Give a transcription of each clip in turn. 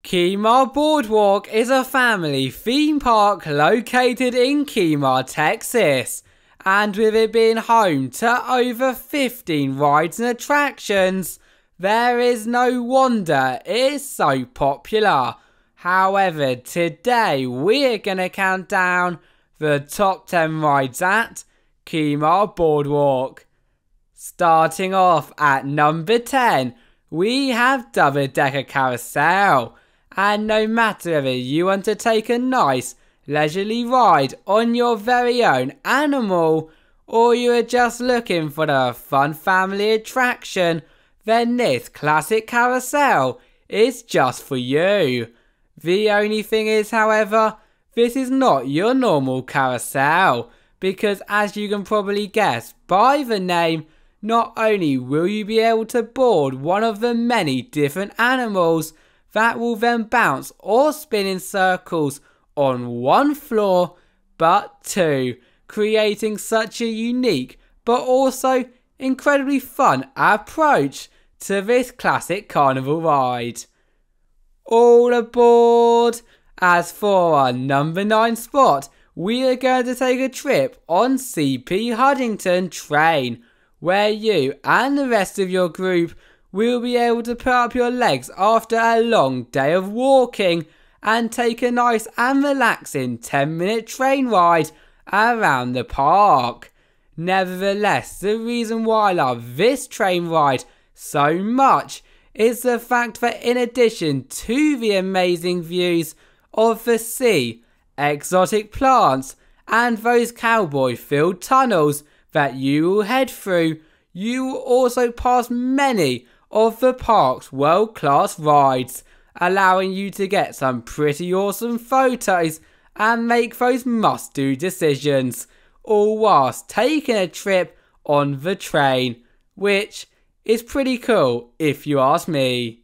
Kemah Boardwalk is a family theme park located in Kemah, Texas, and with it being home to over 15 rides and attractions, there is no wonder it is so popular. However, today we're gonna count down the top 10 rides at Kemah Boardwalk. Starting off at number 10, we have Double Decker Carousel. And no matter whether you want to take a nice leisurely ride on your very own animal, or you are just looking for the fun family attraction, then this classic carousel is just for you. The only thing is, however, this is not your normal carousel, because as you can probably guess by the name, not only will you be able to board one of the many different animals that will then bounce or spin in circles on one floor, but two, creating such a unique but also incredibly fun approach to this classic carnival ride. All aboard! As for our number 9 spot, we are going to take a trip on CP Huntington Train, where you and the rest of your group will be able to put up your legs after a long day of walking and take a nice and relaxing 10-minute train ride around the park. Nevertheless, the reason why I love this train ride so much is the fact that in addition to the amazing views of the sea, exotic plants and those cowboy-filled tunnels that you will head through, you will also pass many of the park's world-class rides, allowing you to get some pretty awesome photos and make those must-do decisions, all whilst taking a trip on the train, which is pretty cool if you ask me.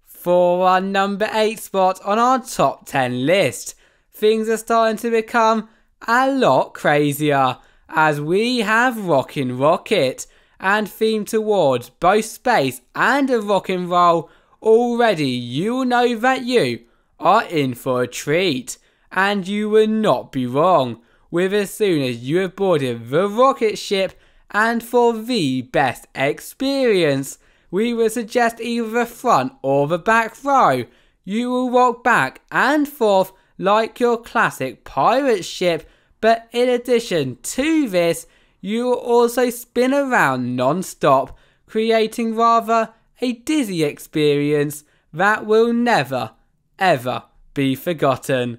For our number 8 spot on our top 10 list, things are starting to become a lot crazier, as we have Rockin Rocket, and themed towards both space and a rock and roll. Already you will know that you are in for a treat, and you will not be wrong with as soon as you have boarded the rocket ship. And for the best experience, we would suggest either the front or the back row. You will rock back and forth like your classic pirate ship, but in addition to this, you will also spin around non-stop, creating rather a dizzy experience that will never, ever be forgotten.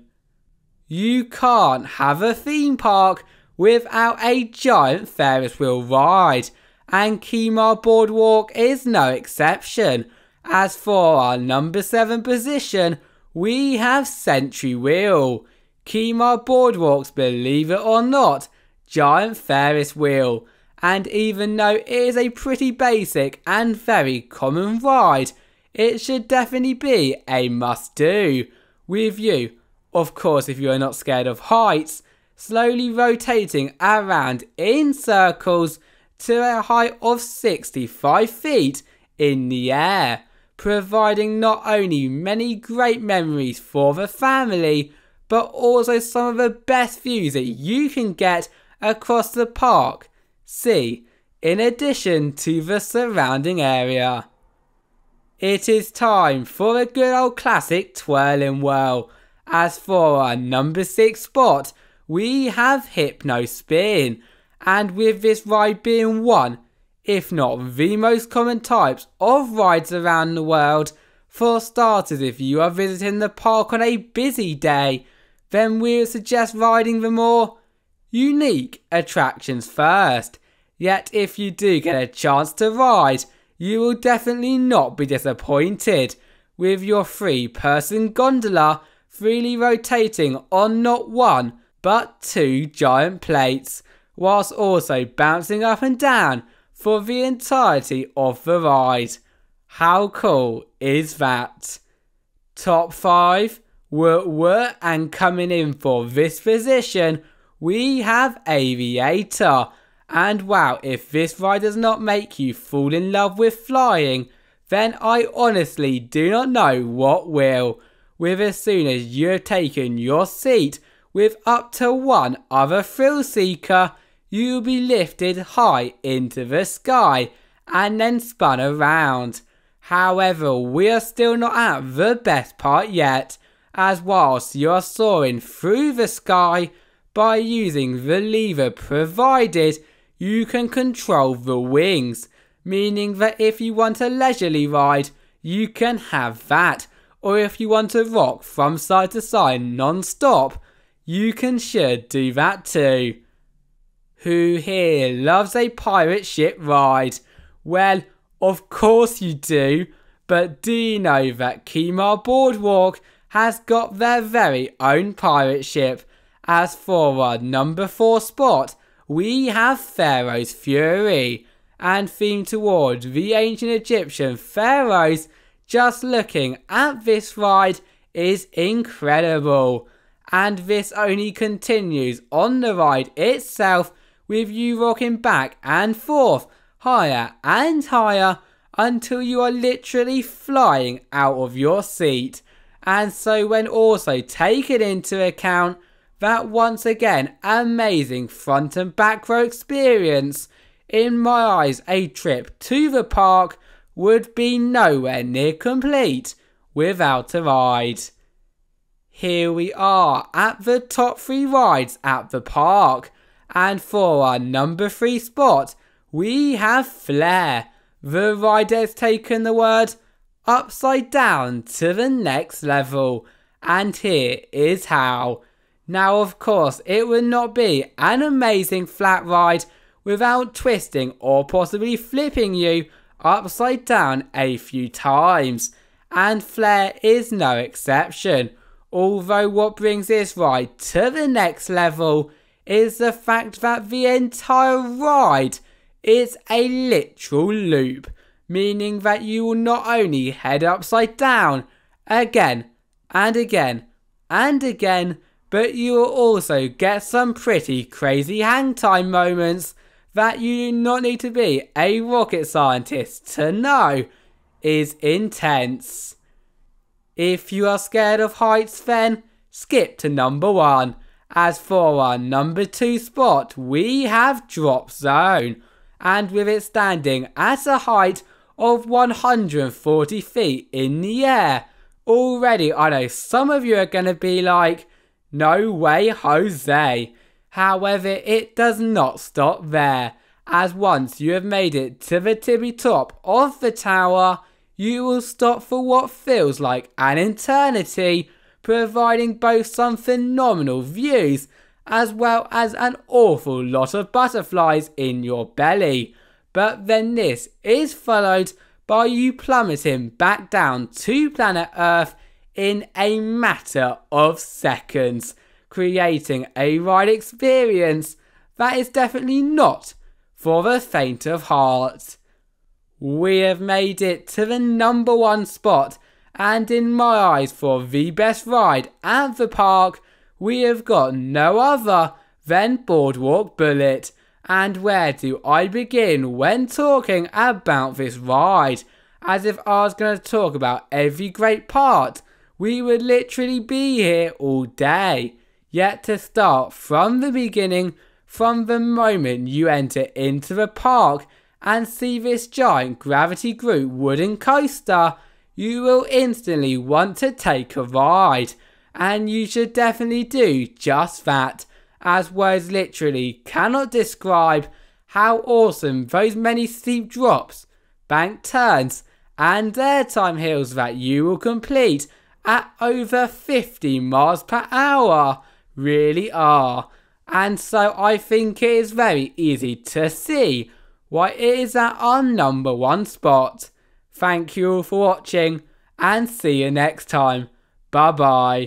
You can't have a theme park without a giant Ferris wheel ride, and Kemah Boardwalk is no exception. As for our number 7 position, we have Century Wheel, Kemah Boardwalk's, believe it or not, giant Ferris wheel. And even though it is a pretty basic and very common ride, it should definitely be a must-do, with you, of course if you are not scared of heights, slowly rotating around in circles to a height of 65 feet in the air, providing not only many great memories for the family, but also some of the best views that you can get across the park, sea, in addition to the surrounding area. It is time for a good old classic twirling whirl. As for our number 6 spot, we have HypnoSpin, and with this ride being one, if not the most common types of rides around the world, for starters if you are visiting the park on a busy day, then we would suggest riding the more unique attractions first. Yet if you do get a chance to ride, you will definitely not be disappointed with your 3-person gondola freely rotating on not one but 2 giant plates, whilst also bouncing up and down for the entirety of the ride. How cool is that? Top 5, and coming in for this position, we have Aviator. And wow, if this ride does not make you fall in love with flying, then I honestly do not know what will. With as soon as you have taken your seat with up to one other thrill seeker, you will be lifted high into the sky and then spun around. However, we are still not at the best part yet, as whilst you are soaring through the sky, by using the lever provided, you can control the wings, meaning that if you want a leisurely ride, you can have that, or if you want to rock from side to side non-stop, you should do that too. Who here loves a pirate ship ride? Well, of course you do, but do you know that Kemah Boardwalk has got their very own pirate ship? As for our number 4 spot, we have Pharaoh's Fury, and themed towards the ancient Egyptian pharaohs. Just looking at this ride is incredible, and this only continues on the ride itself, with you rocking back and forth, higher and higher, until you are literally flying out of your seat. And so when also taken into account that once again amazing front and back row experience, in my eyes a trip to the park would be nowhere near complete without a ride. Here we are at the top 3 rides at the park, and for our number 3 spot we have Flair. The ride has taken the word upside down to the next level, and here is how. Now of course it would not be an amazing flat ride without twisting or possibly flipping you upside down a few times, and Flair is no exception. Although what brings this ride to the next level is the fact that the entire ride is a literal loop, meaning that you will not only head upside down again and again and again, but you will also get some pretty crazy hang time moments that you do not need to be a rocket scientist to know is intense. If you are scared of heights, then skip to number 1. As for our number 2 spot, we have Drop Zone, and with it standing at a height of 140 feet in the air. Already I know some of you are going to be like, no way Jose. However, it does not stop there, as once you have made it to the tippy top of the tower, you will stop for what feels like an eternity, providing both some phenomenal views as well as an awful lot of butterflies in your belly. But then this is followed by you plummeting back down to planet Earth in a matter of seconds, creating a ride experience that is definitely not for the faint of heart. We have made it to the number 1 spot, and in my eyes for the best ride at the park, we have got no other than Boardwalk Bullet. And where do I begin when talking about this ride? As if I was going to talk about every great part, we would literally be here all day. Yet to start from the beginning, from the moment you enter into the park and see this giant gravity group wooden coaster, you will instantly want to take a ride. And you should definitely do just that, as words literally cannot describe how awesome those many steep drops, bank turns and airtime hills that you will complete at over 50 miles per hour really are. And so I think it is very easy to see why it is at our number 1 spot. Thank you all for watching, and see you next time. Bye bye.